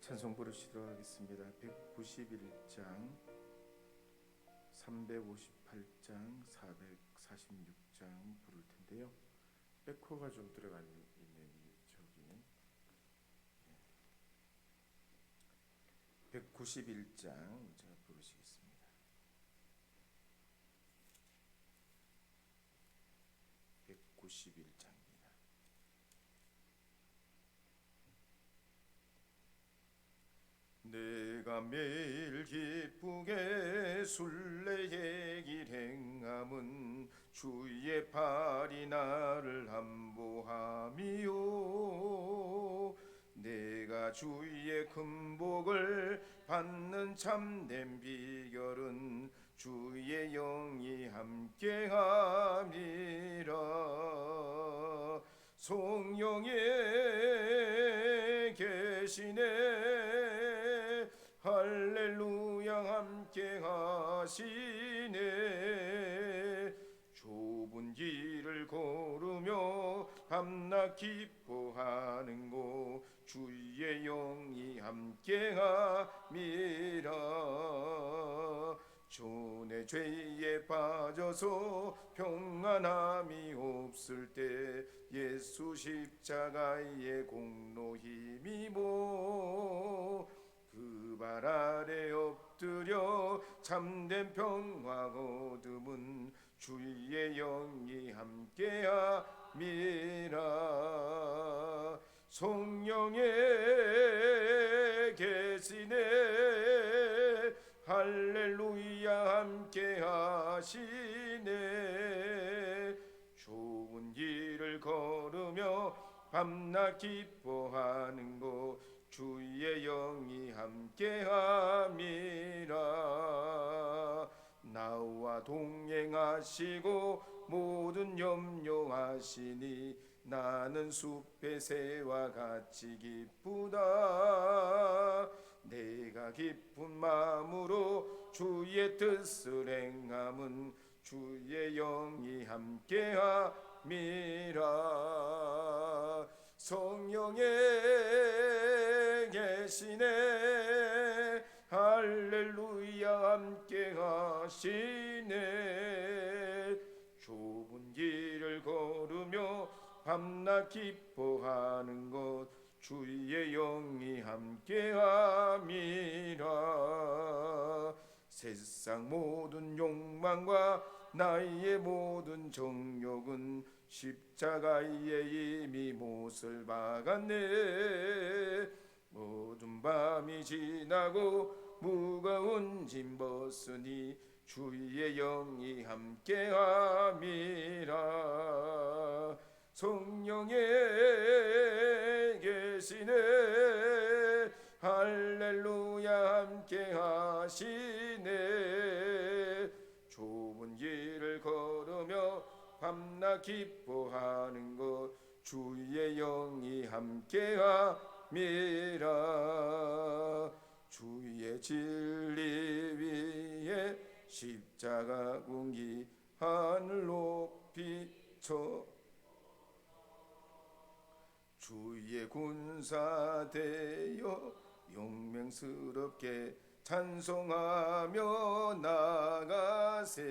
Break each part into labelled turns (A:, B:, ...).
A: 찬송 부르시도록 하겠습니다. 191장, 358장, 446장 부를 텐데요. 에코가 좀 들어가 있는 저기 191장 제가 부르시겠습니다. 191장입니다. 내가 매일 기쁘게 순례의 길 행함은 주의 팔이 나를 함보함이요, 내가 주의 큰 복을 받는 참된 비결은 주의 영이 함께함이라. 성령이 계시네, 할렐루야 함께 하시네. 좁은 길을 걸으며 밤낮 기뻐하는 곳 주의 영이 함께 함이라. 전에 죄에 빠져서 평안함이 없을 때 예수 십자가의 공로 힘입어 그 발 아래 엎드려 참된 평화 거두면 주의 영이 함께함이라. 성령에 계시네, 할렐루야 함께 하시네. 좁은 길을 걸으며 밤낮 기뻐하는 곳 주의 영이 함께함이라. 나와 동행하시고 모든 염려하시니 나는 숲의 새와 같이 기쁘다. 내가 기쁜 마음으로 주의 뜻을 행함은 주의 영이 함께함이라. 성령에 계시네, 할렐루야 함께 하시네. 좁은 길을 걸으며 밤낮 기뻐하는 것 주의 영이 함께함이라. 세상 모든 욕망과 나의 모든 정욕은 십자가에 이미 못을 박았네. 모든 밤이 지나고 무거운 짐 벗으니 주의 영이 함께함이라. 성령에 계시네, 할렐루야 함께 하시네. 좁은 길을 걸으며 밤낮 기뻐하는 것 주의 영이 함께함이라. 주의 진리 위에 십자가 공기 하늘 높이 쳐 주의 군사 되어 용맹스럽게 찬송하며 나가세.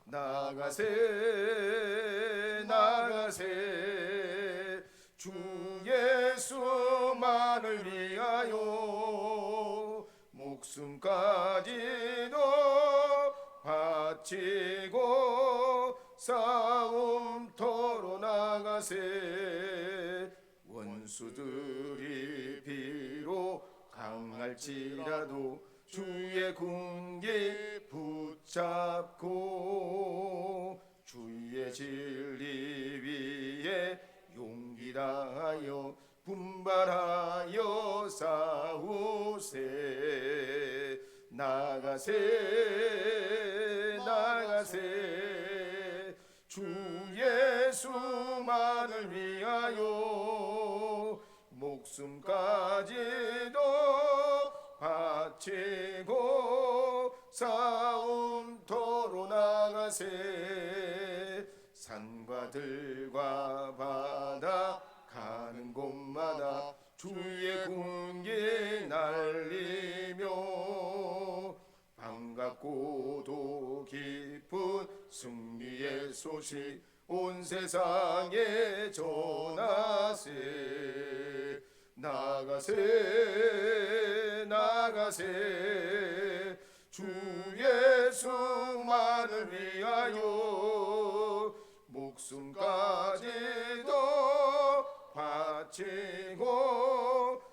A: 나가세 나가세 주 예수만을 위하여 목숨까지도 바치고 싸움터로 나가세. 원수들이 비록 강할지라도 주의 군기 붙잡고 주의 진리 위에 용기 다하여 분발하여 싸우세. 나가세 나가세 주 예수만을 위하여 목숨까지도 바치고 싸움터로 나가세. 산과 들과 바다 가는 곳마다 주의 군기 날리며 반갑고도 깊은 승리의 소식 온 세상에 전하세. 나가세 나가세 주 예수만을 위하여 목숨까지도 바치고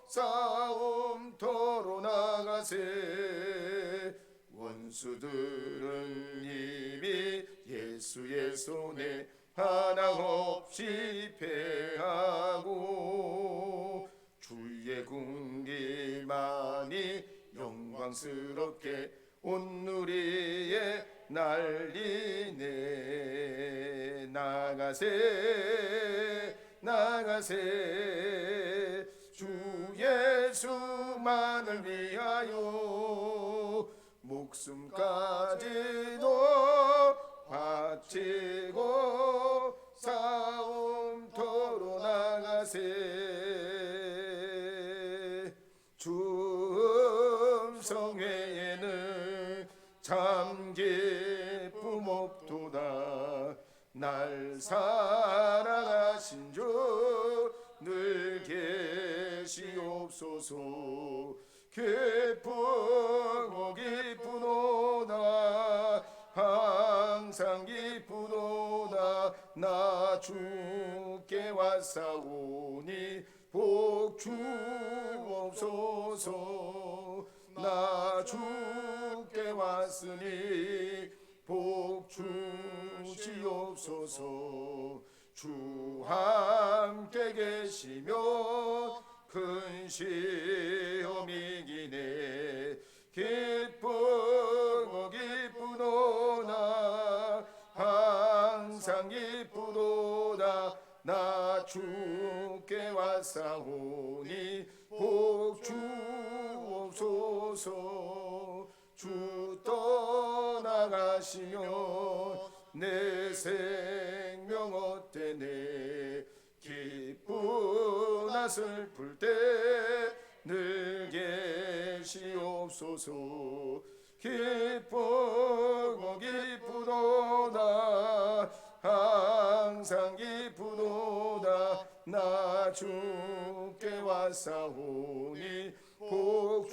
A: 싸움터로 나가세. 원수들은 이미 예수의 손에 하나없이 패하고 주의 군기만이 영광스럽게 온 누리에 날리네. 나가세 나가세 주 예수만을 위하여 목숨까지도 바치고 싸움터로 나가세. 주 성회에는 참 기쁨 없도다. 날 살아가신 주 늘 계시옵소서. 기쁘고 기쁘도다 항상 기쁘도다. 나 주께 왔사오니 복 주옵소서. 나 주께 왔으니 복 주시옵소서. 주 함께 계시며 큰 시험이 기네. 기쁘고 기쁘도다 항상 기쁘도다. 나 주께 왔사오니 복 주옵소서. 주 떠나가시면 내 생명 어때네. 기쁘나 슬플 때 늘 계시옵소서. 기쁘고 기쁘도다 항상 기쁘도다. 나 주께 왔사오니 복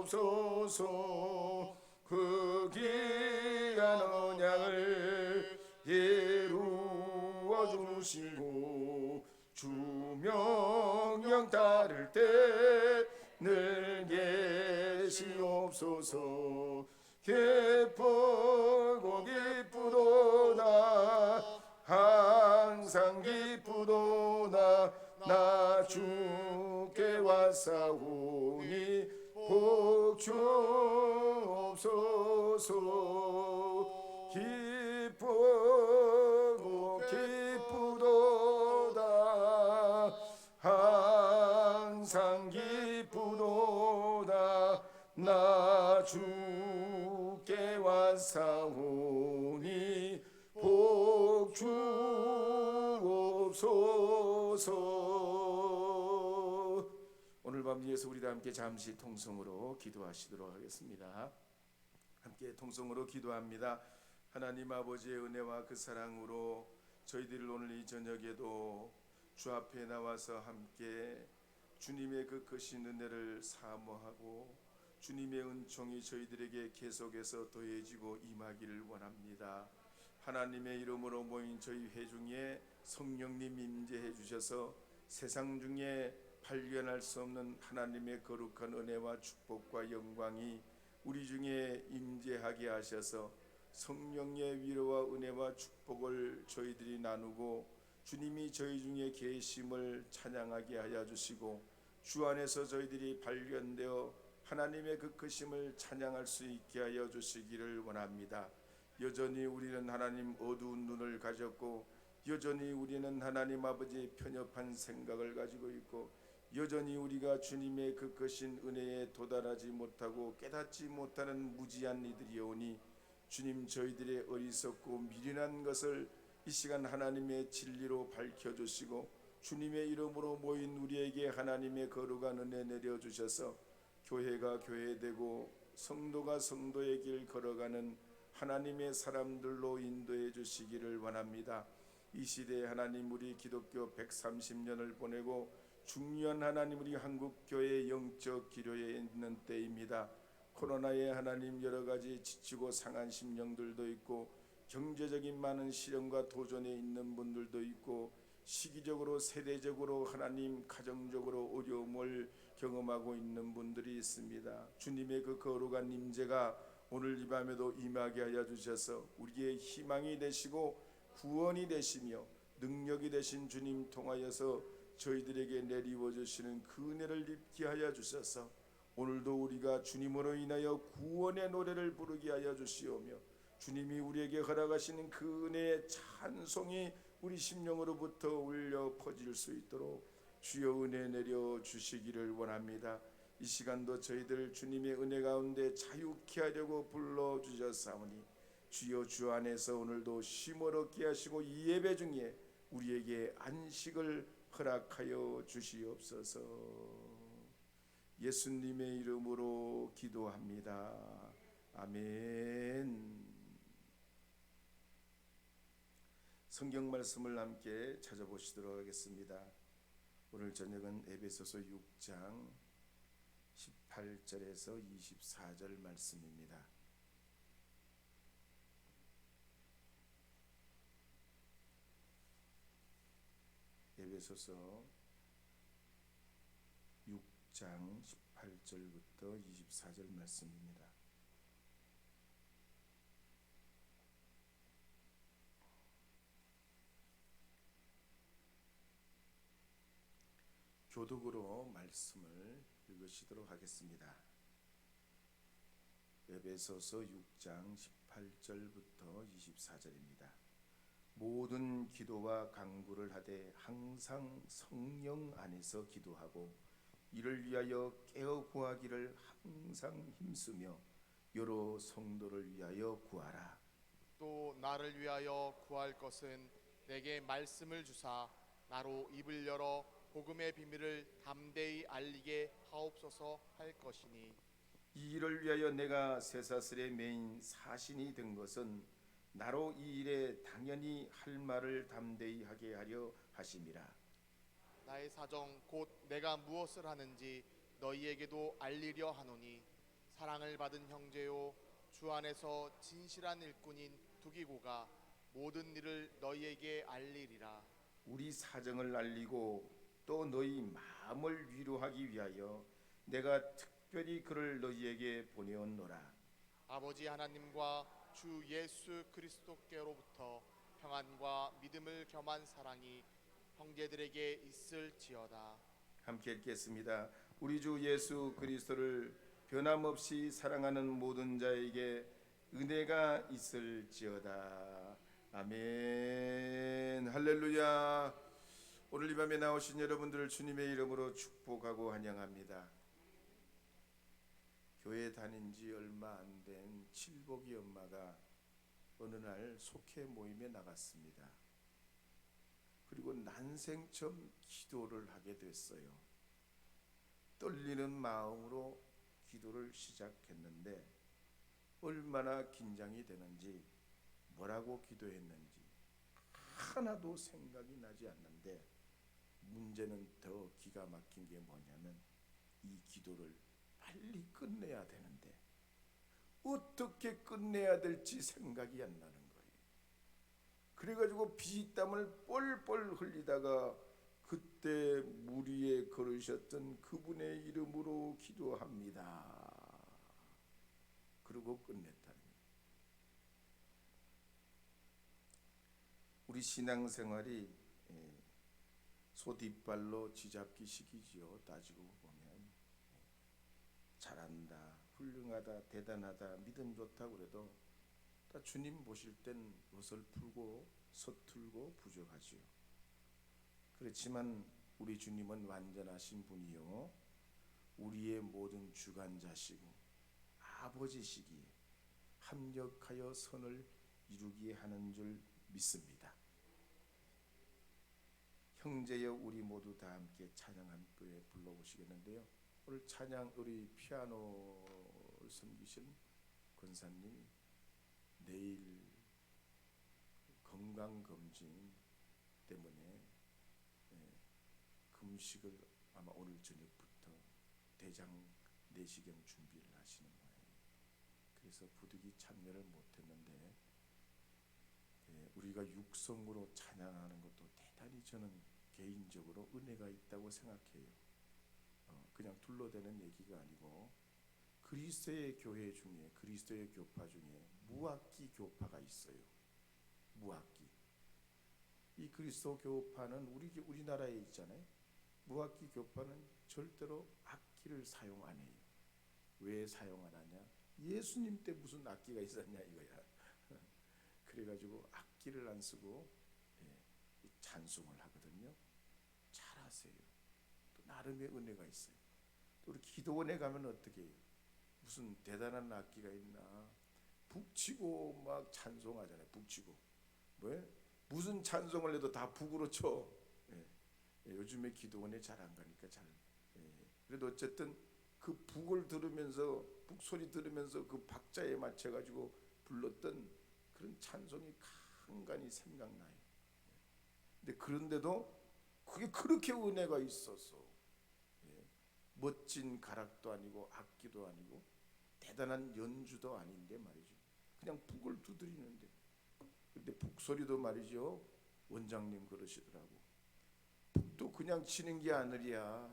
A: 주옵소서. 그 귀한 언약을 이루어 주시고 주 명령 따를 때 늘 계시옵소서. 기쁘고 기쁘도다 항상 기쁘도다. 나 주께 왔사오니 복 주옵소서. 기쁘고 기쁘도다 항상 기쁘도다. 나 주께 왔사오니 복 주옵소서. 오늘 밤 예수 우리 다 함께 잠시 통성으로 기도하시도록 하겠습니다. 함께 통성으로 기도합니다. 하나님 아버지의 은혜와 그 사랑으로 저희들 오늘 이 저녁에도 주 앞에 나와서 함께 주님의 그 크신 은혜를 사모하고 주님의 은총이 저희들에게 계속해서 더해지고 임하기를 원합니다. 하나님의 이름으로 모인 저희 회중에 성령님 임재해 주셔서 세상 중에 발견할 수 없는 하나님의 거룩한 은혜와 축복과 영광이 우리 중에 임재하게 하셔서 성령의 위로와 은혜와 축복을 저희들이 나누고 주님이 저희 중에 계심을 찬양하게 하여 주시고 주 안에서 저희들이 발견되어 하나님의 그 크심을 찬양할 수 있게 하여 주시기를 원합니다. 여전히 우리는 하나님 어두운 눈을 가졌고 여전히 우리는 하나님 아버지의 편협한 생각을 가지고 있고 여전히 우리가 주님의 그 크신 은혜에 도달하지 못하고 깨닫지 못하는 무지한 이들이오니 주님 저희들의 어리석고 미련한 것을 이 시간 하나님의 진리로 밝혀주시고 주님의 이름으로 모인 우리에게 하나님의 거룩한 은혜 내려주셔서 교회가 교회되고 성도가 성도의 길 걸어가는 하나님의 사람들로 인도해 주시기를 원합니다. 이 시대에 하나님, 우리 기독교 130년을 보내고 중요한 하나님, 우리 한국교회 영적 기로에 있는 때입니다. 코로나에 하나님 여러 가지 지치고 상한 심령들도 있고 경제적인 많은 시련과 도전에 있는 분들도 있고 시기적으로 세대적으로 하나님 가정적으로 어려움을 경험하고 있는 분들이 있습니다. 주님의 그 거룩한 임재가 오늘 이 밤에도 임하게 하여 주셔서 우리의 희망이 되시고 구원이 되시며 능력이 되신 주님 통하여서 저희들에게 내리워 주시는 그 은혜를 입게 하여 주셔서 오늘도 우리가 주님으로 인하여 구원의 노래를 부르게 하여 주시오며 주님이 우리에게 허락하시는 그 은혜의 찬송이 우리 심령으로부터 울려 퍼질 수 있도록 주여 은혜 내려 주시기를 원합니다. 이 시간도 저희들 주님의 은혜 가운데 자유케 하려고 불러주셨사오니 주여 주 안에서 오늘도 쉼을 얻게 하시고 이 예배 중에 우리에게 안식을 허락하여 주시옵소서. 예수님의 이름으로 기도합니다. 아멘. 성경 말씀을 함께 찾아보시도록 하겠습니다. 오늘 저녁은 에베소서 6장 18절에서 24절 말씀입니다. 에베소서 6장 18절부터 24절 말씀입니다. 교독으로 말씀을 읽으시도록 하겠습니다. 에베소서 6장 18절부터 24절입니다. 모든 기도와 간구를 하되 항상 성령 안에서 기도하고 이를 위하여 깨어 구하기를 항상 힘쓰며 여러 성도를 위하여 구하라.
B: 또 나를 위하여 구할 것은 내게 말씀을 주사 나로 입을 열어 복음의 비밀을 담대히 알리게 하옵소서 할 것이니,
A: 이 일을 위하여 내가 쇠사슬에 매인 사신이 된 것은 나로 이 일에 당연히 할 말을 담대히 하게 하려 하심이라.
B: 나의 사정 곧 내가 무엇을 하는지 너희에게도 알리려 하노니, 사랑을 받은 형제요 주 안에서 진실한 일꾼인 두기고가 모든 일을 너희에게 알리리라.
A: 우리 사정을 알리고 또 너희 마음을 위로하기 위하여 내가 특별히 그를 너희에게 보내었노라.
B: 아버지 하나님과 주 예수 그리스도께로부터 평안과 믿음을 겸한 사랑이 형제들에게 있을지어다.
A: 함께 읽겠습니다. 우리 주 예수 그리스도를 변함없이 사랑하는 모든 자에게 은혜가 있을지어다. 아멘. 할렐루야. 오늘 이 밤에 나오신 여러분들을 주님의 이름으로 축복하고 환영합니다. 교회 다닌 지 얼마 안 된 칠복이 엄마가 어느 날 속회 모임에 나갔습니다. 그리고 난생 처음 기도를 하게 됐어요. 떨리는 마음으로 기도를 시작했는데 얼마나 긴장이 되는지 뭐라고 기도했는지 하나도 생각이 나지 않는데, 문제는 더 기가 막힌 게 뭐냐면 이 기도를 빨리 끝내야 되는데 어떻게 끝내야 될지 생각이 안 나는 거예요. 그래가지고 피땀을 뻘뻘 흘리다가 그때 물 위에 걸으셨던 그분의 이름으로 기도합니다. 그리고 끝냈다는 거예요. 우리 신앙생활이 소 뒷발로 쥐잡기 식이지요. 따지고 보면 잘한다, 훌륭하다, 대단하다, 믿음 좋다 그래도 다 주님 보실 땐 어설프고 서툴고 부족하지요. 그렇지만 우리 주님은 완전하신 분이요 우리의 모든 주관자시고 아버지시기에 합력하여 선을 이루게 하는 줄 믿습니다. 형제여 우리 모두 다 함께 찬양 함께 불러보시겠는데요. 오늘 찬양 우리 피아노를 섬기신 권사님이 내일 건강검진 때문에 금식을 아마 오늘 저녁부터 대장 내시경 준비를 하시는 모양이에요. 그래서 부득이 참여를 못했는데 우리가 육성으로 찬양하는 것도 대단히 저는 개인적으로 은혜가 있다고 생각해요. 그냥 둘러대는 얘기가 아니고 그리스도의 교회 중에 그리스도의 교파 중에 무악기 교파가 있어요. 무악기. 이 그리스도 교파는 우리나라에 있잖아요. 무악기 교파는 절대로 악기를 사용 안 해요. 왜 사용 안 하냐? 예수님 때 무슨 악기가 있었냐 이거야. 그래가지고 악기를 안 쓰고 찬송을 하거든요. 잘하세요. 또 나름의 은혜가 있어요. 또 우리 기도원에 가면 어떻게 해요? 무슨 대단한 악기가 있나? 북치고 막 찬송하잖아요. 북치고 왜? 무슨 찬송을 해도 다 북으로 쳐. 요즘에 기도원에 잘 안 가니까 잘. 그래도 어쨌든 그 북을 들으면서 북 소리 들으면서 그 박자에 맞춰가지고 불렀던 그런 찬송이 간간히 생각나요. 근데 그런데도 그게 그렇게 은혜가 있어서 멋진 가락도 아니고 악기도 아니고 대단한 연주도 아닌데 말이죠. 그냥 북을 두드리는데. 근데 북 소리도 말이죠. 원장님 그러시더라고. 북도 그냥 치는 게 아니랴.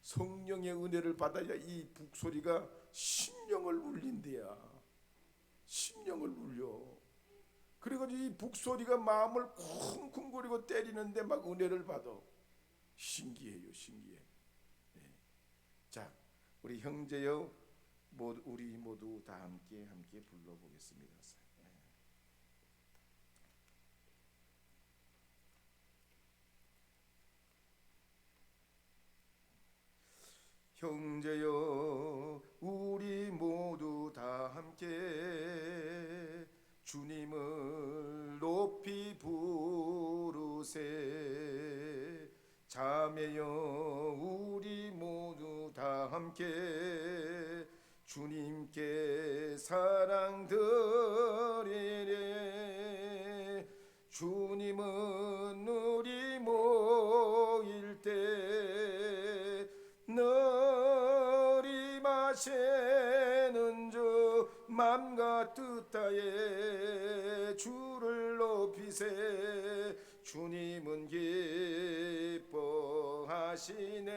A: 성령의 은혜를 받아야 이 북 소리가 심령을 울린대야. 심령을 울려. 그래가지고 이 북 소리가 마음을 쿵쿵거리고 때리는데 막 은혜를 받아. 신기해요, 신기해. 자, 우리 형제여 우리 모두 다 함께 불러보겠습니다. 형제여 우리 모두 다 함께 주님을 높이 부르세. 자매여 우리 모두 다 함께 주님께 사랑 드리래. 주님은 우리 모일 때 내림하시는 저 맘과 뜻 다에 주를 높이세. 주님은 기뻐하시네.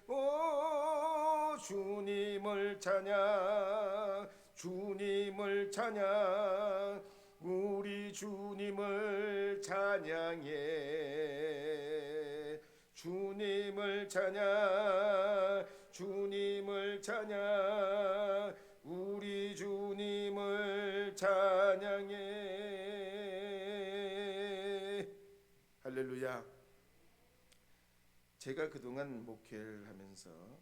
A: 오 주님을 찬양 주님을 찬양 우리 주님을 찬양해. 주님을 찬양 주님을 찬양 우리 주님을 찬양해. 할렐루야. 제가 그동안 목회를 하면서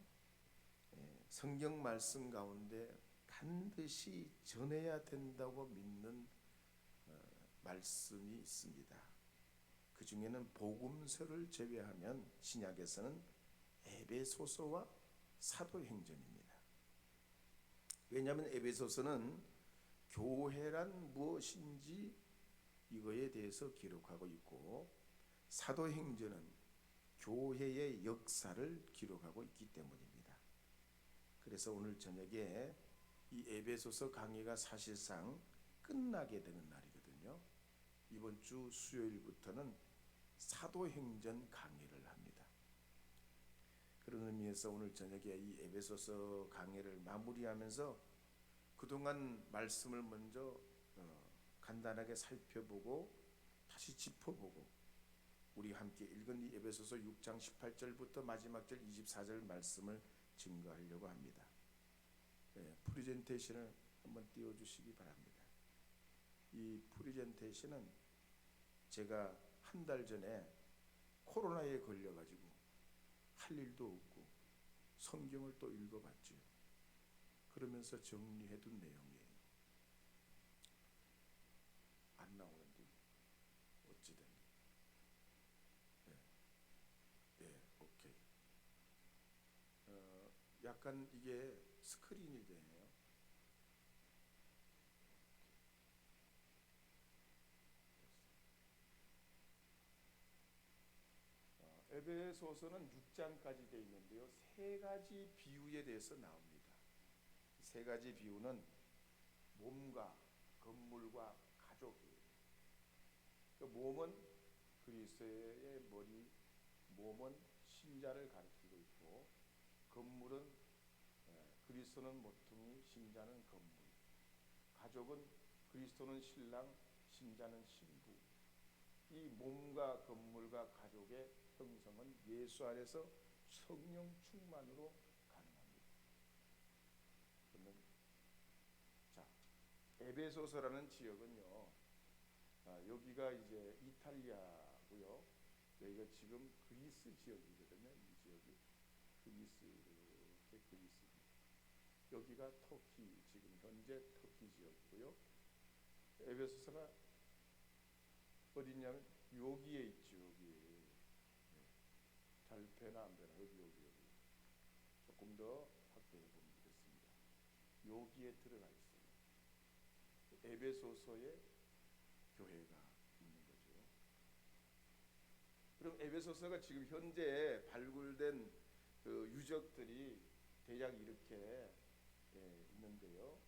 A: 성경 말씀 가운데 반드시 전해야 된다고 믿는 말씀이 있습니다. 그 중에는 복음서를 제외하면 신약에서는 에베소서와 사도행전입니다. 왜냐하면 에베소서는 교회란 무엇인지 이거에 대해서 기록하고 있고 사도행전은 교회의 역사를 기록하고 있기 때문입니다. 그래서 오늘 저녁에 이 에베소서 강의가 사실상 끝나게 되는 날이거든요. 이번 주 수요일부터는 사도행전 강의를 합니다. 그런 의미에서 오늘 저녁에 이 에베소서 강의를 마무리하면서 그동안 말씀을 먼저 간단하게 살펴보고 다시 짚어보고 우리 함께 읽은 이 에베소서 6장 18절부터 마지막 절 24절 말씀을 증거하려고 합니다. 프리젠테이션을 한번 띄워주시기 바랍니다. 이 프리젠테이션은 제가 한 달 전에 코로나에 걸려가지고 할 일도 없고 성경을 또 읽어봤죠. 그러면서 정리해둔 내용이에요. 안 나오는데 어찌됐니? 약간 이게 스크린이 되네요. 에베소서는 6장까지 되어 있는데요. 세 가지 비유에 대해서 나옵니다. 세 가지 비유는 몸과 건물과 가족이에요. 그 몸은 그리스도의 머리, 몸은 신자를 가리키고 있고, 건물은 그리스도는 모퉁이, 신자는 건물. 가족은 그리스도는 신랑, 신자는 신부. 이 몸과 건물과 가족의 형성은 예수 안에서 성령 충만으로 가능합니다. 그러면 자, 에베소서라는 지역은요, 여기가 이제 이탈리아고요. 여기가 지금 그리스 지역이거든요. 이 지역이 그리스. 여기가 터키, 지금 현재 터키 지역이고요. 에베소서가 어디냐면 여기에 있죠. 여기에. 잘 배나 안 배나? 여기. 조금 더 확대해 보면 되겠습니다. 여기에 들어가 있어요. 에베소서에 교회가 있는 거죠. 그럼 에베소서가 지금 현재 발굴된 그 유적들이 대략 이렇게 있는데요.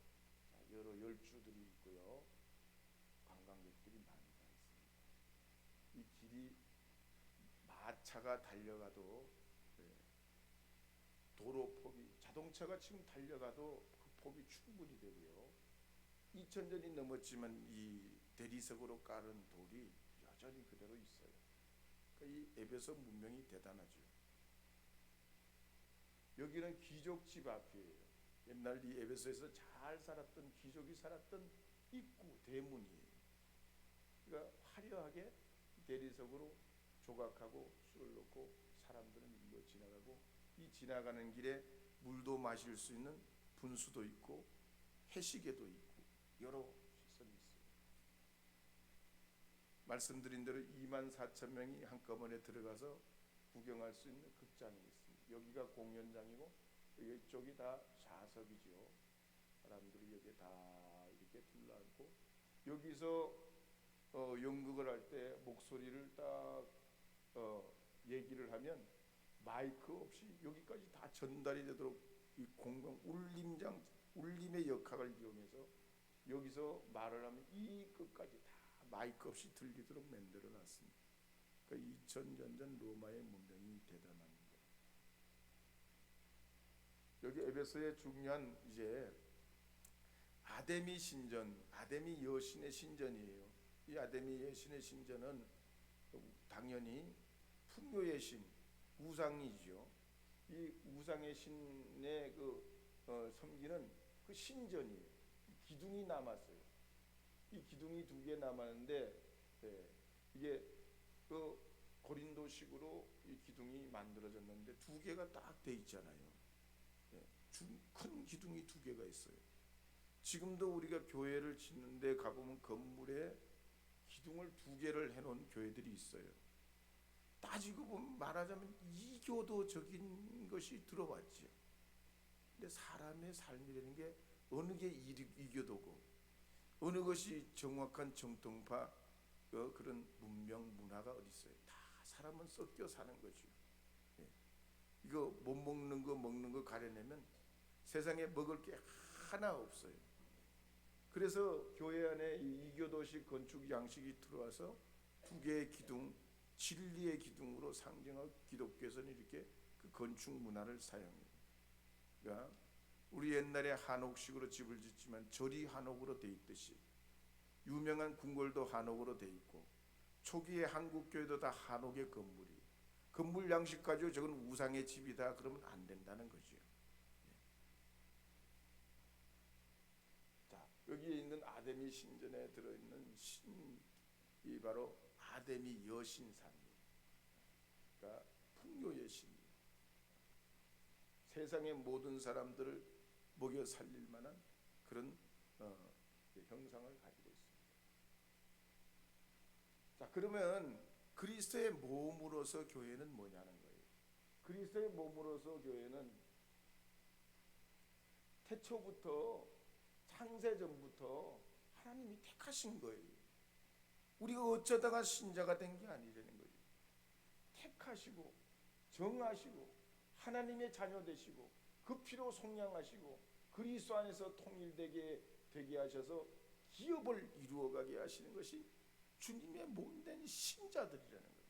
A: 자, 여러 열주들이 있고요. 관광객들이 많이 가 있습니다. 이 길이 마차가 달려가도 도로 폭이, 자동차가 지금 달려가도 그 폭이 충분히 되고요. 2000년이 넘었지만 이 대리석으로 깔은 돌이 여전히 그대로 있어요. 그러니까 이 에베소 문명이 대단하죠. 여기는 귀족 집 앞이에요. 옛날 이 에베소에서 잘 살았던 귀족이 살았던 입구, 대문이에요. 그러니까 화려하게 대리석으로 조각하고 술을 넣고 사람들은 일로 지나가고, 이 지나가는 길에 물도 마실 수 있는 분수도 있고 해시계도 있고 여러 시설이 있어요. 말씀드린 대로 24,000명이 한꺼번에 들어가서 구경할 수 있는 극장이 있습니다. 여기가 공연장이고 이쪽이 다 좌석이죠. 사람들이 여기 다 이렇게 둘러앉고, 여기서 연극을 할 때 목소리를 딱 얘기를 하면 마이크 없이 여기까지 다 전달이 되도록 이 공방 울림의 역학을 이용해서 여기서 말을 하면 이 끝까지 다 마이크 없이 들리도록 만들어 놨습니다. 그러니까 2000년 전 로마의 문명이 대단합니다. 여기 에베소의 중요한 이제 아데미 신전, 아데미 여신의 신전이에요. 이 아데미 여신의 신전은 당연히 풍요의 신, 우상이죠. 이 우상의 신의 섬기는 그 신전이에요. 기둥이 남았어요. 이 기둥이 2개 남았는데 이게 그 고린도식으로 이 기둥이 만들어졌는데 2개가 딱 돼 있잖아요. 큰 기둥이 2개가 있어요. 지금도 우리가 교회를 짓는데 가보면 건물에 기둥을 2개를 해놓은 교회들이 있어요. 따지고 보면 말하자면 이교도적인 것이 들어왔죠. 근데 사람의 삶이라는 게 어느 게 이교도고 어느 것이 정확한 정통파 그런 문명 문화가 어디 있어요. 다 사람은 섞여 사는 거죠. 이거 못 먹는 거 먹는 거 가려내면 세상에 먹을 게 하나 없어요. 그래서 교회 안에 이교도식 건축 양식이 들어와서 2개의 기둥, 진리의 기둥으로 상징하고 기독교에서는 이렇게 그 건축 문화를 사용해요. 그러니까 우리 옛날에 한옥식으로 집을 짓지만 절이 한옥으로 돼 있듯이 유명한 궁궐도 한옥으로 돼 있고 초기의 한국 교회도 다 한옥의 건물이. 건물 양식 가지고 저건 우상의 집이다 그러면 안 된다는 거죠. 자, 여기에 있는 아데미 신전에 들어있는 신이 바로 아데미 여신상이에요. 그러니까 풍요의 신. 세상의 모든 사람들을 먹여 살릴 만한 그런 형상을 가지고 있습니다. 자, 그러면 그리스도의 몸으로서 교회는 뭐냐는 거예요. 그리스도의 몸으로서 교회는 태초부터 창세전부터 하나님이 택하신 거예요. 우리가 어쩌다가 신자가 된 게 아니라는 거예요. 택하시고 정하시고 하나님의 자녀 되시고 그 피로 속량하시고 그리스도 안에서 되게 하셔서 기업을 이루어가게 하시는 것이 주님의 몸된 신자들이라는 거예요.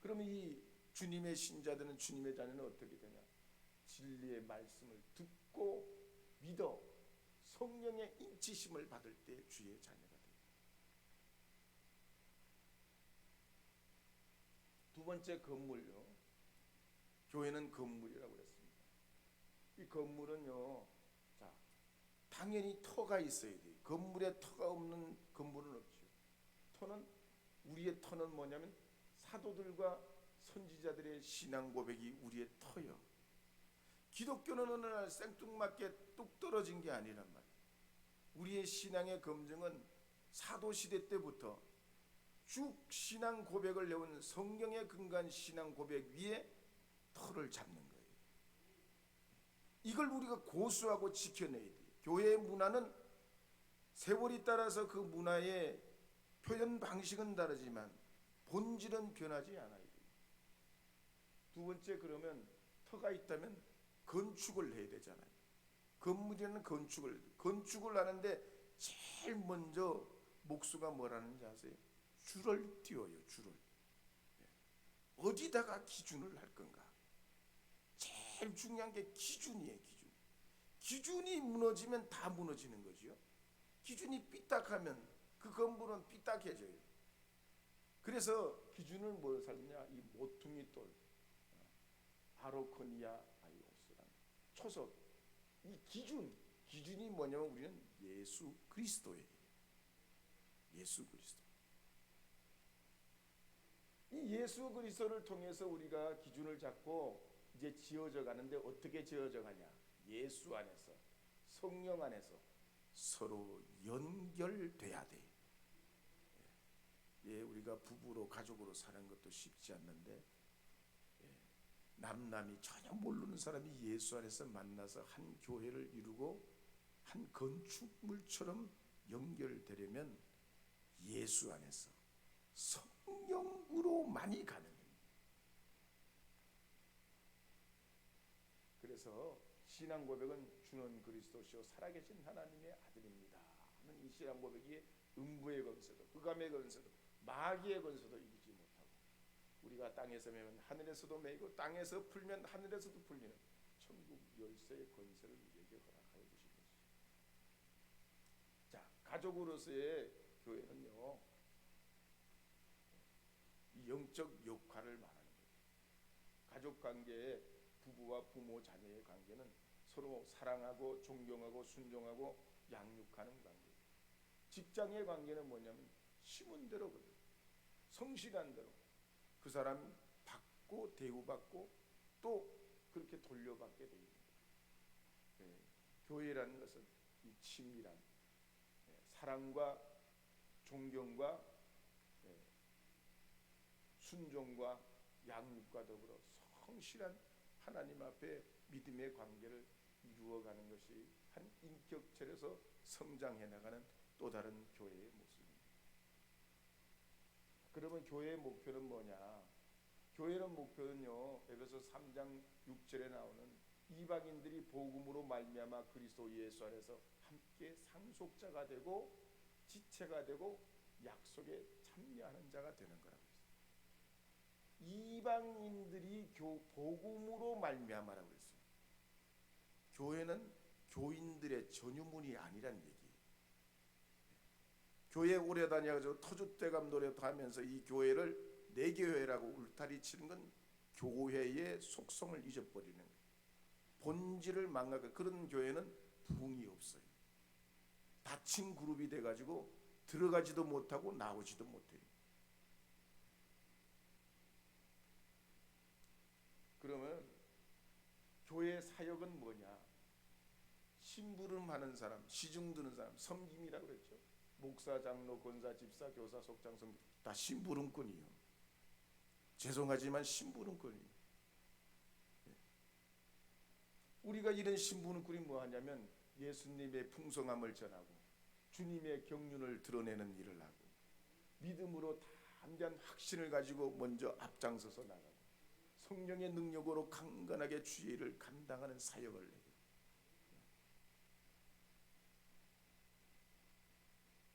A: 그러면 이 주님의 신자들은, 주님의 자녀는 어떻게 되냐? 진리의 말씀을 듣고 믿어 성령의 인치심을 받을 때 주의 자녀가 됩니다. 두 번째 건물요. 교회는 건물이라고 그랬습니다. 이 건물은요, 자, 당연히 터가 있어야 돼요. 건물에 터가 없는 건물은 없죠. 우리의 터는 뭐냐면 사도들과 선지자들의 신앙 고백이 우리의 터요. 기독교는 어느 날 생뚱맞게 뚝 떨어진 게 아니란 말이에요. 우리의 신앙의 검증은 사도시대 때부터 쭉 신앙 고백을 해온 성경에 근거한 신앙 고백 위에 터를 잡는 거예요. 이걸 우리가 고수하고 지켜내야 돼요. 교회의 문화는 세월이 따라서 그 문화의 표현 방식은 다르지만 본질은 변하지 않아야 돼요. 두 번째, 그러면 터가 있다면 건축을 해야 되잖아요. 건물이라는 건축을 하는데 제일 먼저 목수가 뭐라는지 아세요? 줄을 띄워요. 줄을. 어디다가 기준을 할 건가? 제일 중요한 게 기준이에요. 기준이 무너지면 다 무너지는 거죠. 기준이 삐딱하면 그 건물은 삐딱해져요. 그래서 기준을 뭘 살느냐? 이 모퉁이 돌, 아로코니아 아이오스라는 초석. 이 기준이 뭐냐면 우리는 예수 그리스도예요. 예수 그리스도. 이 예수 그리스도를 통해서 우리가 기준을 잡고 이제 지어져 가는데, 어떻게 지어져 가냐? 예수 안에서, 성령 안에서 서로 연결돼야 돼. 우리가 부부로 가족으로 사는 것도 쉽지 않는데, 남남이 전혀 모르는 사람이 예수 안에서 만나서 한 교회를 이루고 한 건축물처럼 연결되려면 예수 안에서 성령으로만이 가능해요. 그래서 신앙 고백은 주는 그리스도시요 살아계신 하나님의 아들입니다 하는 이 신앙 고백이 음부의 권세도, 흑암의 권세도, 마귀의 권세도 이기지 못하고, 우리가 땅에서 매면 하늘에서도 매이고 땅에서 풀면 하늘에서도 풀리는 천국 열쇠의 권세를 우리에게 허락하여 주신 것이죠. 자, 가족으로서의 교회는요, 이 영적 역할을 말하는 거예요. 가족 관계에 부부와 부모 자녀의 관계는 서로 사랑하고 존경하고 순종하고 양육하는 관계. 직장의 관계는 뭐냐면 심은 대로거든. 성실한 대로 그 사람이 받고 대우받고 또 그렇게 돌려받게 되는 거예요. 교회라는 것은 이 친밀한 사랑과 존경과 순종과 양육과 더불어 성실한 하나님 앞에 믿음의 관계를 이루어가는 것이 한 인격체로서 성장해 나가는 또 다른 교회의 모습입니다. 그러면 교회의 목표는 뭐냐? 교회의 목표는요, 에베소 3장 6절에 나오는 이방인들이 복음으로 말미암아 그리스도 예수 안에서 함께 상속자가 되고 지체가 되고 약속에 참여하는 자가 되는 거라고 했어요. 이방인들이 복음으로 말미암아라고 했어요. 교회는 교인들의 전유문이 아니란 얘기예요. 교회 오래 다녀가지고 터줏대감 노래도 하면서 이 교회를 내 교회라고 울타리 치는 건 교회의 속성을 잊어버리는 거예요. 본질을 망가게. 그런 교회는 부흥이 없어요. 닫힌 그룹이 돼가지고 들어가지도 못하고 나오지도 못해요. 그러면 교회 사역은 뭐냐? 심부름하는 사람, 시중 드는 사람, 섬김이라고 그랬죠. 목사, 장로, 권사, 집사, 교사, 속장, 섬김 다 심부름꾼이요. 죄송하지만 심부름꾼이에요. 우리가 이런 신부는 꿀이 뭐하냐면 예수님의 풍성함을 전하고 주님의 경륜을 드러내는 일을 하고 믿음으로 담대한 확신을 가지고 먼저 앞장서서 나가고 성령의 능력으로 강건하게 주의 일을 감당하는 사역을 해요.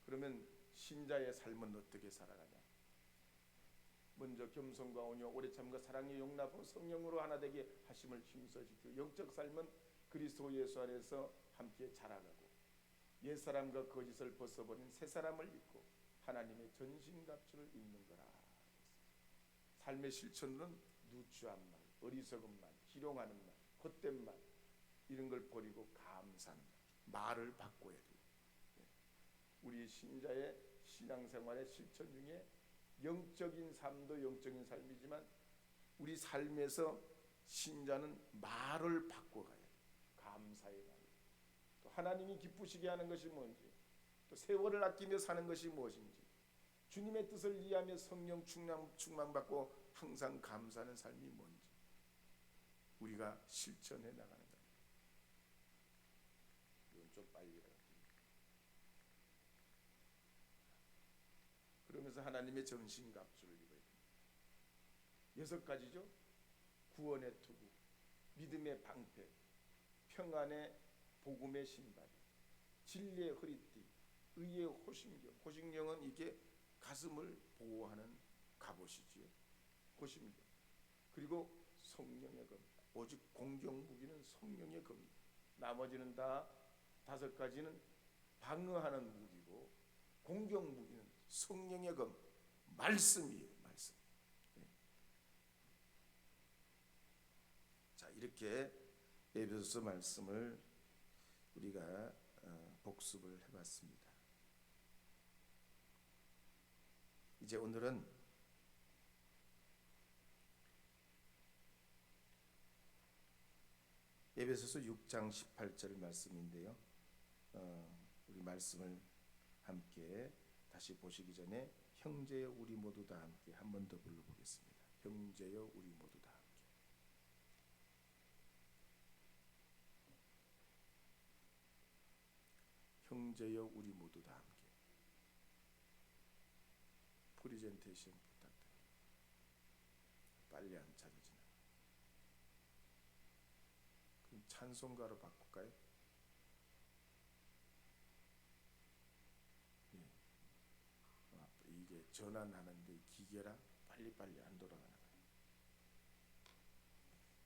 A: 그러면 신자의 삶은 어떻게 살아가냐? 먼저 겸손과 온유, 오래 참과 사랑에 용납하고 성령으로 하나 되게 하심을 힘써지고 영적 삶은 그리스도 예수 안에서 함께 자라가고 옛사람과 거짓을 벗어버린 새사람을 입고 하나님의 전신갑주를 입는 거라. 삶의 실천은 누추한 말, 어리석은 말, 희롱하는 말, 헛된 말 이런 걸 버리고 감사하는 말을 바꿔야 돼요. 우리 신자의 신앙생활의 실천 중에 영적인 삶도 영적인 삶이지만 우리 삶에서 신자는 말을 바꿔가야 돼요. 감사의 말. 또 하나님이 기쁘시게 하는 것이 뭔지, 또 세월을 아끼며 사는 것이 무엇인지, 주님의 뜻을 이해하며 성령 충만받고 항상 감사하는 삶이 뭔지 우리가 실천해 나가는 거예요. 이건 좀 빨리 해요. 그러면서 하나님의 전신갑주를 입어야 됩니다. 6가지죠. 구원의 투구, 믿음의 방패, 평안의 복음의 신발, 진리의 허리띠, 의의 호심경. 호심경은 이게 가슴을 보호하는 갑옷이지요. 호심경. 그리고 성령의 검. 오직 공경 무기는 성령의 검. 나머지는 다 5가지는 방어하는 무기고 공경 무기는 성령의 검, 말씀이에요. 말씀. 자, 이렇게 에베소서 말씀을 우리가 복습을 해봤습니다. 이제 오늘은 에베소서 6장 18절 말씀인데요. 우리 말씀을 함께 다시 보시기 전에 형제여 우리 모두 다 함께 한 번 더 불러보겠습니다. 형제여 우리 모두 다 함께. 형제여 우리 모두 다 함께. 프리젠테이션 부탁드립니다. 빨리 안 찾아지나? 그럼 찬송가로 바꿀까요? 이게 전환하는데 기계라 빨리빨리 안 돌아가나 봐요.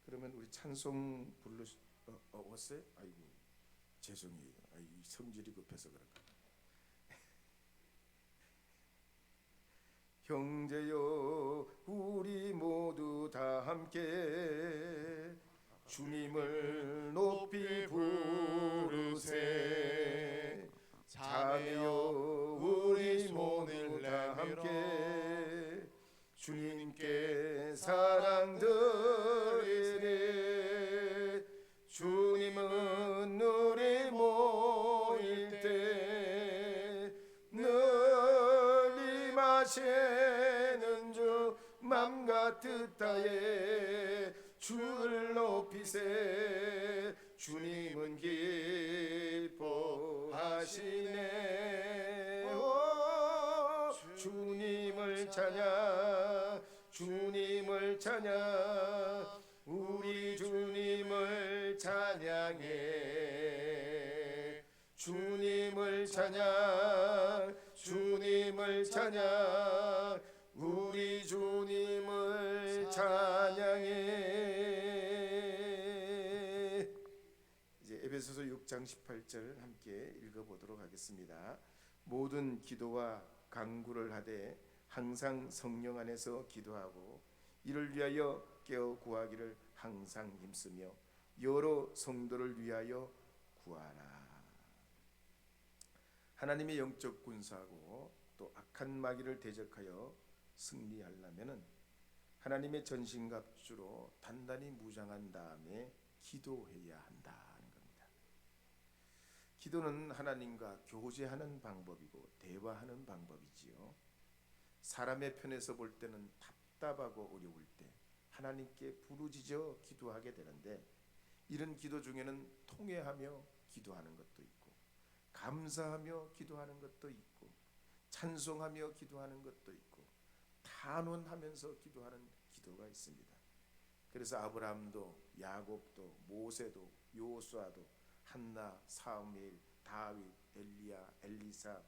A: 그러면 우리 찬송 왔어요? 아이고 죄송해요. 이 성질이 급해서 그런가. 형제여 우리 모두 다 함께 주님을 높이 부르세. 자매여 우리 모두 다 함께 주님께 사랑 드리리. 주님은 우리 모일 때 늘 임하시는 주 맘과 뜻하에 주를 높이세. 주님은 기뻐하시네. 주님을 찬양, 주님을 찬양, 우리 주님을 찬양해. 주님을 찬양, 주님을 찬양, 우리 주님을 찬양해. 이제 에베소서 6장 18절 함께 읽어보도록 하겠습니다. 모든 기도와 간구를 하되 항상 성령 안에서 기도하고 이를 위하여 깨어 구하기를 항상 힘쓰며 여러 성도를 위하여 구하라. 하나님의 영적 군사하고 또 악한 마귀를 대적하여 승리하려면은 하나님의 전신갑주로 단단히 무장한 다음에 기도해야 한다는 겁니다. 기도는 하나님과 교제하는 방법이고 대화하는 방법이지요. 사람의 편에서 볼 때는 답답하고 어려울 때 하나님께 부르짖어 기도하게 되는데 이런 기도 중에는 통회하며 기도하는 것도 있고, 감사하며 기도하는 것도 있고, 찬송하며 기도하는 것도 있고, 탄원하면서 기도하는 기도가 있습니다. 그래서 아브라함도 야곱도 모세도 요수아도 한나, 사무엘, 다윗, 엘리야, 엘리사,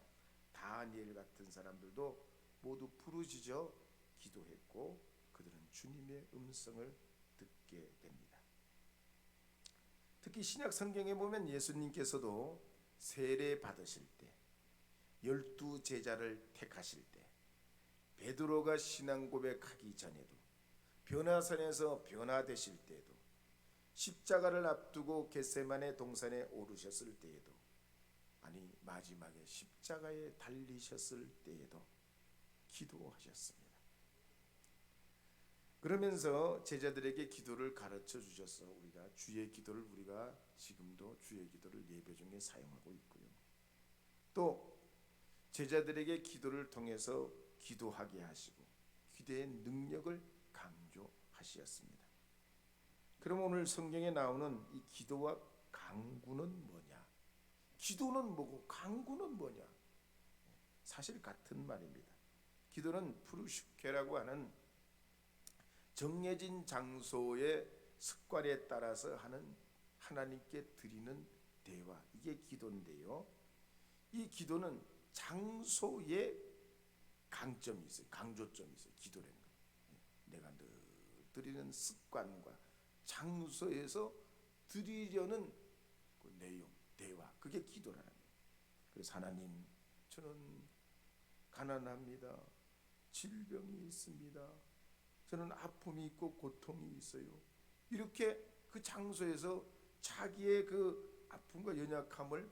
A: 다니엘 같은 사람들도 모두 부르짖어 기도했고, 그들은 주님의 음성을 듣게 됩니다. 특히 신약 성경에 보면 예수님께서도 세례 받으실 때, 12 제자를 택하실 때, 베드로가 신앙 고백하기 전에도, 변화산에서 변화되실 때에도, 십자가를 앞두고 겟세마네 동산에 오르셨을 때에도, 아니 마지막에 십자가에 달리셨을 때에도 기도하셨습니다. 그러면서 제자들에게 기도를 가르쳐 주셔서 우리가 주의 기도를 우리가 지금도 주의 기도를 예배 중에 사용하고 있고요. 또 제자들에게 기도를 통해서 기도하게 하시고 기도의 능력을 강조하셨습니다. 그럼 오늘 성경에 나오는 이 기도와 강구는 뭐냐? 기도는 뭐고 강구는 뭐냐? 사실 같은 말입니다. 기도는 프루슈케라고 하는 정해진 장소의 습관에 따라서 하는 하나님께 드리는 대화, 이게 기도인데요. 이 기도는 장소에 강점이 있어요. 강조점이 있어요. 기도라는 거. 내가 늘 드리는 습관과 장소에서 드리려는 그 내용, 대화, 그게 기도라는 거예요. 그래서 하나님, 저는 가난합니다. 질병이 있습니다. 저는 아픔이 있고 고통이 있어요. 이렇게 그 장소에서 자기의 그 아픔과 연약함을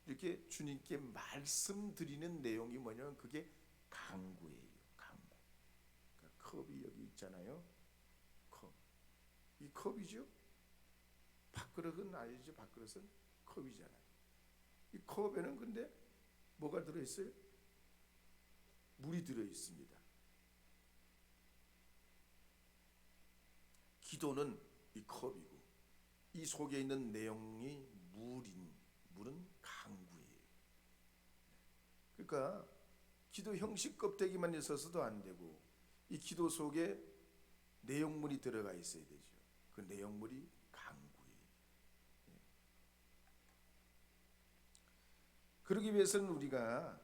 A: 이렇게 주님께 말씀드리는 내용이 뭐냐면 그게 강구예요. 강구. 그러니까 컵이 여기 있잖아요. 컵. 이 컵이죠. 밥그릇은 아니죠. 밥그릇은 컵이잖아요. 이 컵에는 근데 뭐가 들어있어요? 물이 들어있습니다. 기도는 이 컵이고 이 속에 있는 내용이 물은 강구예요. 그러니까 기도 형식 껍데기만 있어서도 안 되고 이 기도 속에 내용물이 들어가 있어야 되죠. 그 내용물이 강구예요. 그러기 위해서는 우리가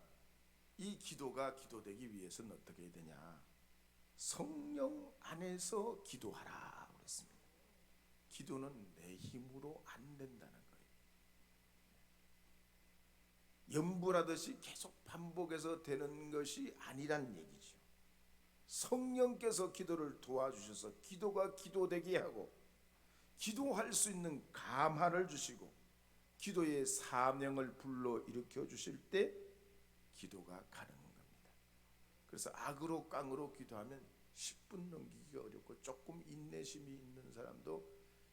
A: 이 기도가 기도되기 위해서는 어떻게 해야 되냐? 성령 안에서 기도하라 그랬습니다. 기도는 내 힘으로 안 된다는 거예요. 염불하듯이 계속 반복해서 되는 것이 아니란 얘기죠. 성령께서 기도를 도와주셔서 기도가 기도되게 하고 기도할 수 있는 감화를 주시고 기도의 사명을 불러 일으켜 주실 때 기도가 가능한 겁니다. 그래서 악으로 깡으로 기도하면 10분 넘기기가 어렵고 조금 인내심이 있는 사람도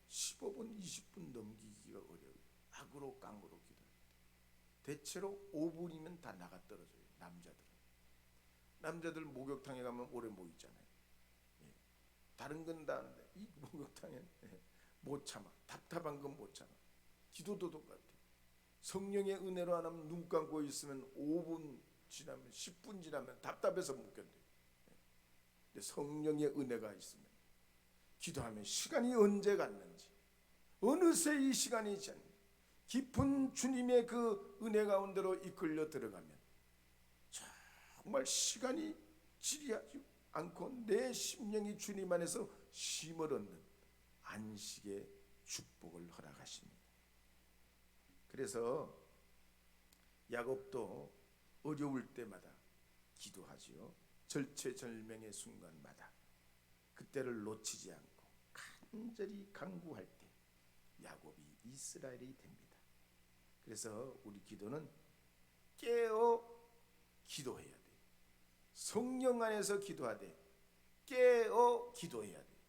A: 15분, 20분 넘기기가 어려워요. 악으로 깡으로 기도할 때. 대체로 5분이면 다 나가 떨어져요. 남자들 목욕탕에 가면 오래 못 있잖아요. 다른 건 다 하는데 이 목욕탕에 못 참아. 답답한 건 못 참아. 기도도 똑같아요. 성령의 은혜로 안 하면 눈 감고 있으면 5분 지나면 10분 지나면 답답해서 못 견뎌요. 근데 성령의 은혜가 있으면 기도하면 시간이 언제 갔는지 어느새 이 시간이 지났는지 깊은 주님의 그 은혜 가운데로 이끌려 들어가면 정말 시간이 지리하지 않고 내 심령이 주님 안에서 쉼을 얻는 안식의 축복을 허락하십니다. 그래서 야곱도 어려울 때마다 기도하지요. 절체절명의 순간마다 그때를 놓치지 않고 간절히 간구할 때 야곱이 이스라엘이 됩니다. 그래서 우리 기도는 깨어 기도해야 돼요. 성령 안에서 기도하되 깨어 기도해야 돼요.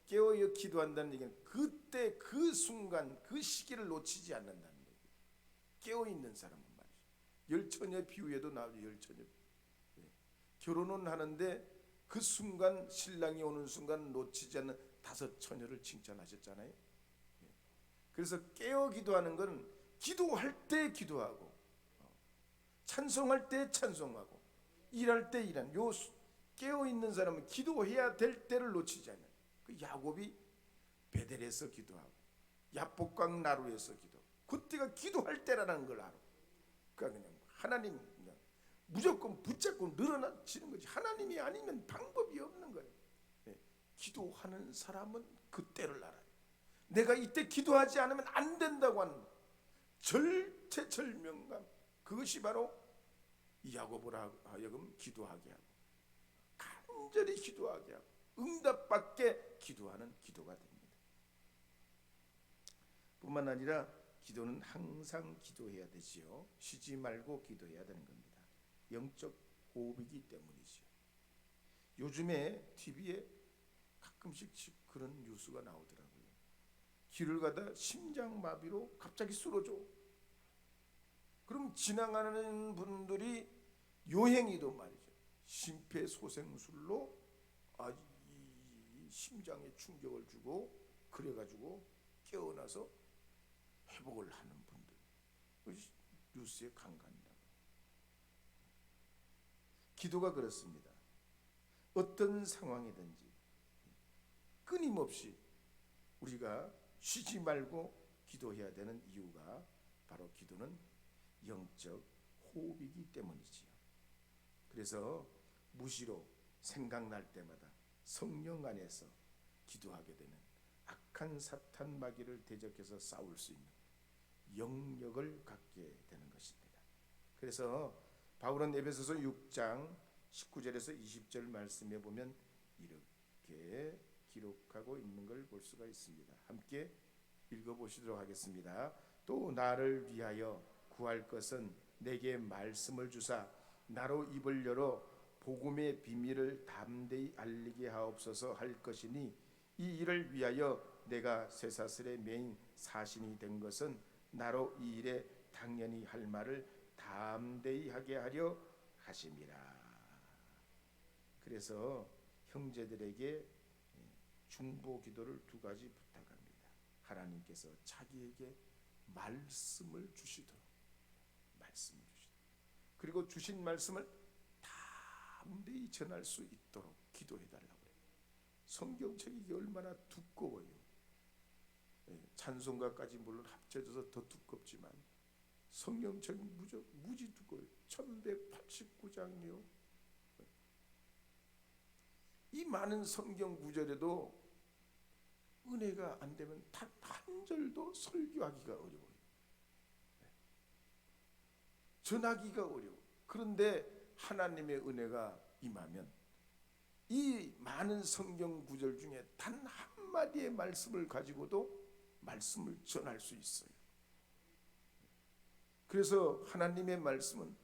A: 깨어 기도한다는 얘기는 그때 그 순간 그 시기를 놓치지 않는다는 얘기예요. 깨어 있는 사람은 말이죠. 열처녀 비유에도 나오죠. 열처녀. 결혼은 하는데 그 순간 신랑이 오는 순간 놓치지 않는 5 처녀를 칭찬하셨잖아요. 그래서 깨어 기도하는 건 기도할 때 기도하고, 찬송할 때 찬송하고, 일할 때 일하는, 요 깨어 있는 사람은 기도해야 될 때를 놓치지 않아요. 그 야곱이 베델에서 기도하고 야복강 나루에서 기도, 그때가 기도할 때라는 걸 알아. 그러니까 그냥 하나님 그냥 무조건 붙잡고 늘어나지는 거지. 하나님이 아니면 방법이 없는 거예요. 기도하는 사람은 그때를 알아요. 내가 이때 기도하지 않으면 안 된다고 하는 절체절명감, 그것이 바로 야곱을 하여금 기도하게 하고 간절히 기도하게 하고 응답받게 기도하는 기도가 됩니다. 뿐만 아니라 기도는 항상 기도해야 되지요. 쉬지 말고 기도해야 되는 겁니다. 영적 호흡이기 때문이지요. 요즘에 TV에 가끔씩 그런 뉴스가 나오더라고요. 길을 가다 심장마비로 갑자기 쓰러져. 그럼 지나가는 분들이 요행이도 말이죠. 심폐소생술로 이 심장에 충격을 주고 그래가지고 깨어나서 회복을 하는 분들, 뉴스에 간간이라고. 기도가 그렇습니다. 어떤 상황이든지 끊임없이 우리가 쉬지 말고 기도해야 되는 이유가 바로 기도는 영적 호흡이기 때문이지요. 그래서 무시로 생각날 때마다 성령 안에서 기도하게 되면 악한 사탄 마귀를 대적해서 싸울 수 있는 영역을 갖게 되는 것입니다. 그래서 바울은 에베소서 6장 19절에서 20절 말씀에 보면 이렇게 기록하고 있는 걸 볼 수가 있습니다. 함께 읽어보시도록 하겠습니다. 또 나를 위하여 구할 것은 내게 말씀을 주사 나로 입을 열어 복음의 비밀을 담대히 알리게 하옵소서 할 것이니 이 일을 위하여 내가 쇠사슬에 매인 사신이 된 것은 나로 이 일에 당연히 할 말을 담대히 하게 하려 하심이라. 그래서 형제들에게 중보 기도를 두 가지 부탁합니다. 하나님께서 자기에게 말씀을 주시도록, 그리고 주신 말씀을 담대히 전할 수 있도록 기도해 달라고 해요. 성경책이 얼마나 두꺼워요. 찬송가까지 물론 합쳐져서 더 두껍지만 성경책이 무지 두꺼워요. 1189장이요. 이 많은 성경 구절에도 은혜가 안 되면 단 한 절도 설교하기가 어려워요. 전하기가 어려워. 그런데 하나님의 은혜가 임하면 이 많은 성경 구절 중에 단 한마디의 말씀을 가지고도 말씀을 전할 수 있어요. 그래서 하나님의 말씀은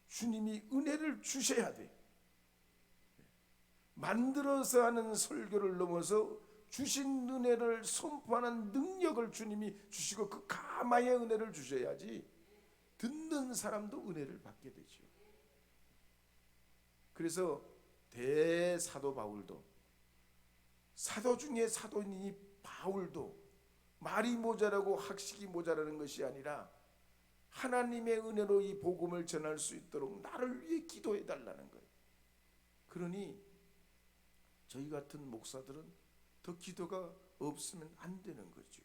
A: 주님이 은혜를 주셔야 돼. 만들어서 하는 설교를 넘어서 주신 은혜를 선포하는 능력을 주님이 주시고 그 가마의 은혜를 주셔야지 듣는 사람도 은혜를 받게 되죠. 그래서 대사도 바울도, 사도 중에 사도인 바울도 말이 모자라고 학식이 모자라는 것이 아니라 하나님의 은혜로 이 복음을 전할 수 있도록 나를 위해 기도해 달라는 거예요. 그러니 저희 같은 목사들은 더 기도가 없으면 안 되는 거죠.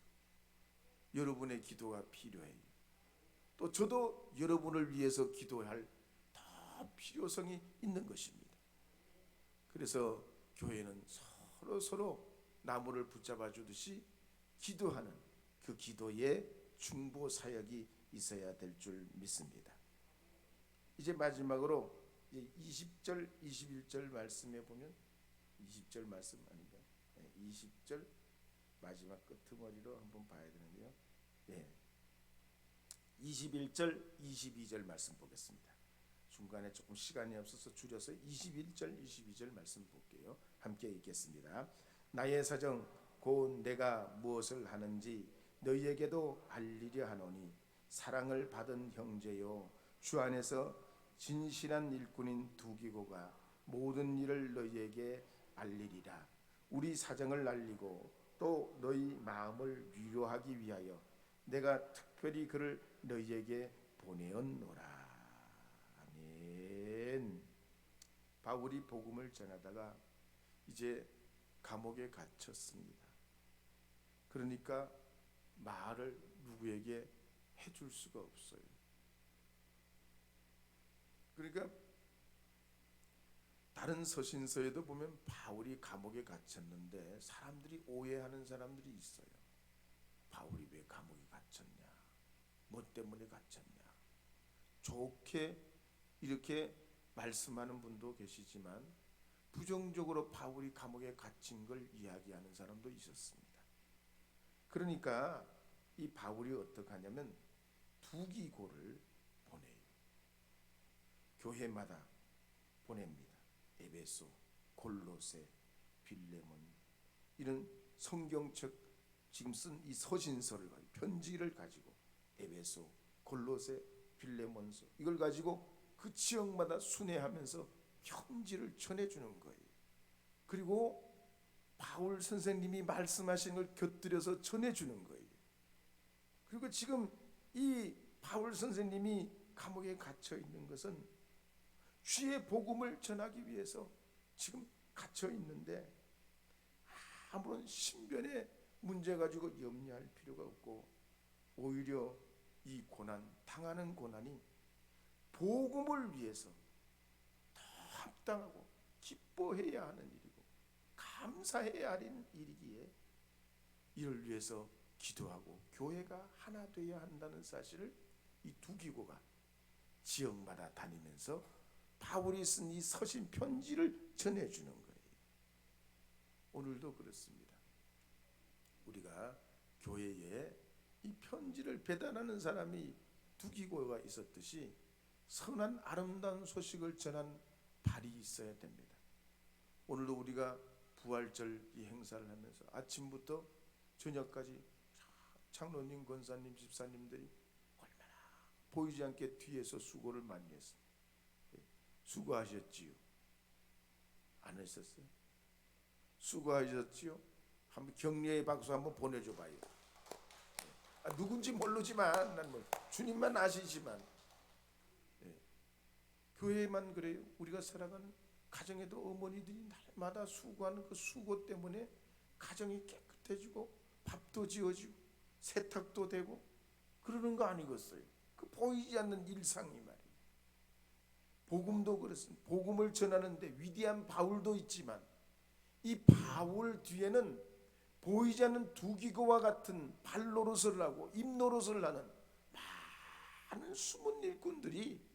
A: 여러분의 기도가 필요해요. 또 저도 여러분을 위해서 기도할 더 필요성이 있는 것입니다. 그래서 교회는 서로 나무를 붙잡아 주듯이 기도하는 그 기도에 중보 사역이 있어야 될 줄 믿습니다. 이제 마지막으로 20절, 21절 말씀에 보면 20절 말씀 아닌가? 20절 마지막 끝머리로 한번 봐야 되는데요. 21절, 22절 말씀 보겠습니다. 중간에 조금 시간이 없어서 줄여서 21절, 22절 말씀 볼게요. 함께 읽겠습니다. 나의 사정 곧 내가 무엇을 하는지 너희에게도 알리려 하노니 사랑을 받은 형제요 주 안에서 진실한 일꾼인 두기고가 모든 일을 너희에게 알리리라. 우리 사정을 알리고 또 너희 마음을 위로하기 위하여 내가 특별히 그를 너희에게 보내었노라. 아멘. 바울이 복음을 전하다가 이제 감옥에 갇혔습니다. 그러니까 말을 누구에게 해줄 수가 없어요. 그러니까 다른 서신서에도 보면 바울이 감옥에 갇혔는데 사람들이 오해하는 사람들이 있어요. 바울이 왜 감옥에 갇혔냐? 뭐 때문에 갇혔냐? 좋게 이렇게 말씀하는 분도 계시지만 부정적으로 바울이 감옥에 갇힌 걸 이야기하는 사람도 있었습니다. 그러니까 이 바울이 어떻게 하냐면 두기고를 보내요. 교회마다 보냅니다. 에베소, 골로새, 빌레몬, 이런 성경책 지금 쓴 이 서신서를 가지고, 편지를 가지고 에베소, 골로새, 빌레몬서 이걸 가지고 그 지역마다 순회하면서 편지를 전해주는 거예요. 그리고 바울 선생님이 말씀하신 걸 곁들여서 전해주는 거예요. 그리고 지금 이 바울 선생님이 감옥에 갇혀 있는 것은 주의 복음을 전하기 위해서 지금 갇혀 있는데 아무런 신변의 문제 가지고 염려할 필요가 없고, 오히려 이 고난, 당하는 고난이 복음을 위해서 더 합당하고 기뻐해야 하는 일이고 감사해야 하는 일이기에 이를 위해서 기도하고 교회가 하나 되어야 한다는 사실을 이 두기고가 지역마다 다니면서 바울이 쓴 이 서신 편지를 전해주는 거예요. 오늘도 그렇습니다. 우리가 교회에 이 편지를 배달하는 사람이 두기고가 있었듯이 선한 아름다운 소식을 전한 발이 있어야 됩니다. 오늘도 우리가 부활절 이 행사를 하면서 아침부터 저녁까지 장로님, 권사님, 집사님들이 얼마나 보이지 않게 뒤에서 수고를 많이 했습니다. 수고하셨지요? 안 하셨어요? 수고하셨지요? 한번 격려의 박수 한번 보내줘 봐요. 누군지 모르지만 난 뭐 주님만 아시지만 교회만 그래요. 우리가 살아가는 가정에도 어머니들이 날마다 수고하는 그 수고 때문에 가정이 깨끗해지고 밥도 지어지고 세탁도 되고 그러는 거 아니겠어요? 그 보이지 않는 일상이 말이에요. 복음도 그렇습니다. 복음을 전하는데 위대한 바울도 있지만 이 바울 뒤에는 보이지 않는 두기고와 같은 발노릇을 하고 입노릇을 하는 많은 숨은 일꾼들이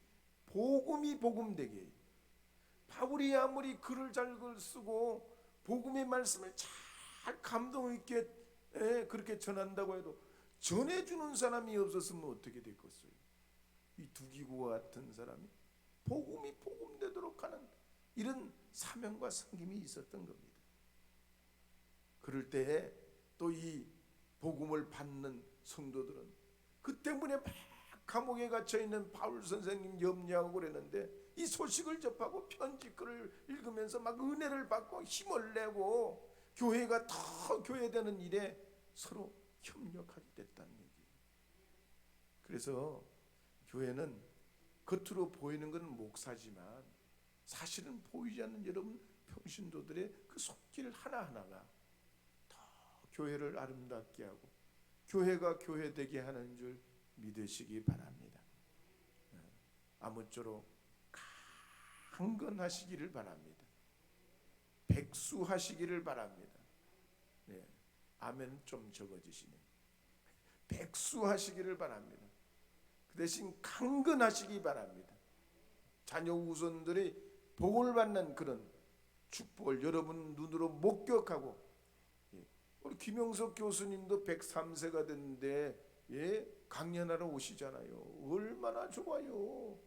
A: 복음이 복음되게 해요. 바울이 아무리 글을 잘 쓰고 복음의 말씀을 잘 감동 있게 그렇게 전한다고 해도 전해주는 사람이 없었으면 어떻게 됐겠어요? 이 두기고와 같은 사람이 복음이 복음되도록 하는 이런 사명과 섬김이 있었던 겁니다. 그럴 때에 또 이 복음을 받는 성도들은 그 때문에 막 감옥에 갇혀 있는 바울 선생님 염려하고 그랬는데 이 소식을 접하고 편지글을 읽으면서 막 은혜를 받고 힘을 내고 교회가 더 교회되는 일에 서로 협력하게 됐다는 얘기예요. 그래서 교회는 겉으로 보이는 건 목사지만 사실은 보이지 않는 여러분 평신도들의 그 손길 하나하나가 더 교회를 아름답게 하고 교회가 교회되게 하는 줄 믿으시기 바랍니다. 아무쪼록 강건하시기를 바랍니다. 백수하시기를 바랍니다. 네. 아멘 좀 적어주시네. 백수하시기를 바랍니다. 그 대신 강건하시기 바랍니다. 자녀 후손들이 복을 받는 그런 축복을 여러분 눈으로 목격하고, 우리 김영석 교수님도 103세가 됐는데 강연하러 오시잖아요. 얼마나 좋아요.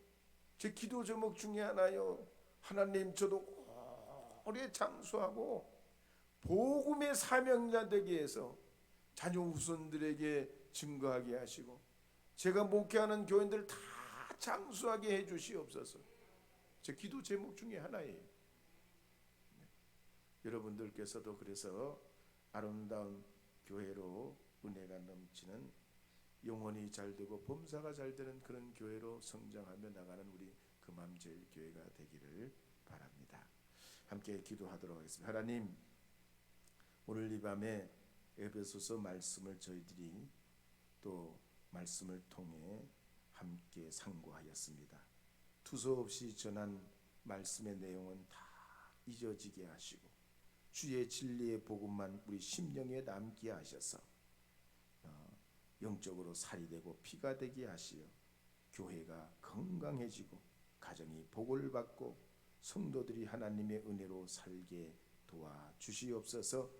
A: 제 기도 제목 중에 하나요. 하나님 저도 오래 장수하고 복음의 사명자 되기 위해서 자녀 후손들에게 증거하게 하시고 제가 목회하는 교인들 다 장수하게 해주시옵소서. 제 기도 제목 중에 하나예요. 여러분들께서도 그래서 아름다운 교회로 은혜가 넘치는 영혼이 잘되고 범사가 잘되는 그런 교회로 성장하며 나가는 우리 금암제일교회가 되기를 바랍니다. 함께 기도하도록 하겠습니다. 하나님, 오늘 이 밤에 에베소서 말씀을 저희들이 또 말씀을 통해 함께 상고하였습니다. 두서없이 전한 말씀의 내용은 다 잊어지게 하시고 주의 진리의 복음만 우리 심령에 남게 하셔서 영적으로 살이 되고 피가 되게 하시어 교회가 건강해지고 가정이 복을 받고 성도들이 하나님의 은혜로 살게 도와주시옵소서.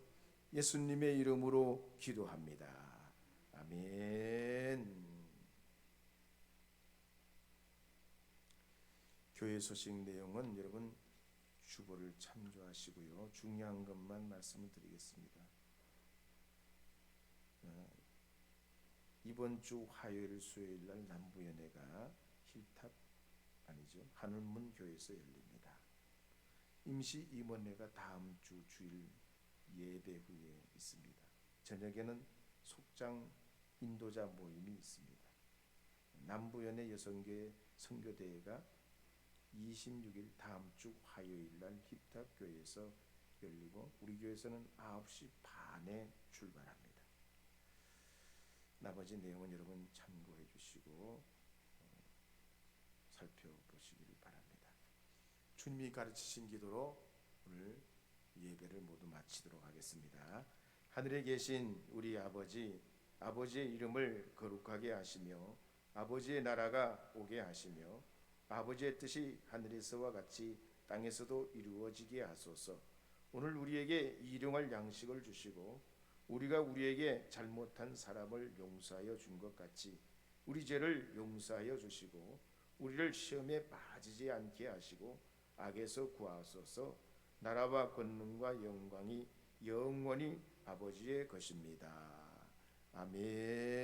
A: 예수님의 이름으로 기도합니다. 아멘. 교회 소식 내용은 여러분 주보를 참조하시고요. 중요한 것만 말씀을 드리겠습니다. 이번 주 화요일 수요일 날 남부연회가 힐탑 아니죠, 하늘문 교회에서 열립니다. 임시 임원회가 다음 주 주일 예배 후에 있습니다. 저녁에는 속장 인도자 모임이 있습니다. 남부연회 여성교회 선교대회가 26일 다음 주 화요일 날 힙탑 교회에서 열리고 우리 교회에서는 9시 반에 출발합니다. 나머지 내용은 여러분 참고해 주시고 살펴보시기를 바랍니다. 주님이 가르치신 기도로 오늘 예배를 모두 마치도록 하겠습니다. 하늘에 계신 우리 아버지, 아버지의 이름을 거룩하게 하시며 아버지의 나라가 오게 하시며 아버지의 뜻이 하늘에서와 같이 땅에서도 이루어지게 하소서. 오늘 우리에게 일용할 양식을 주시고 우리가 우리에게 잘못한 사람을 용서하여 준 것 같이 우리 죄를 용서하여 주시고 우리를 시험에 빠지지 않게 하시고 악에서 구하소서. 나라와 권능과 영광이 영원히 아버지의 것입니다. 아멘.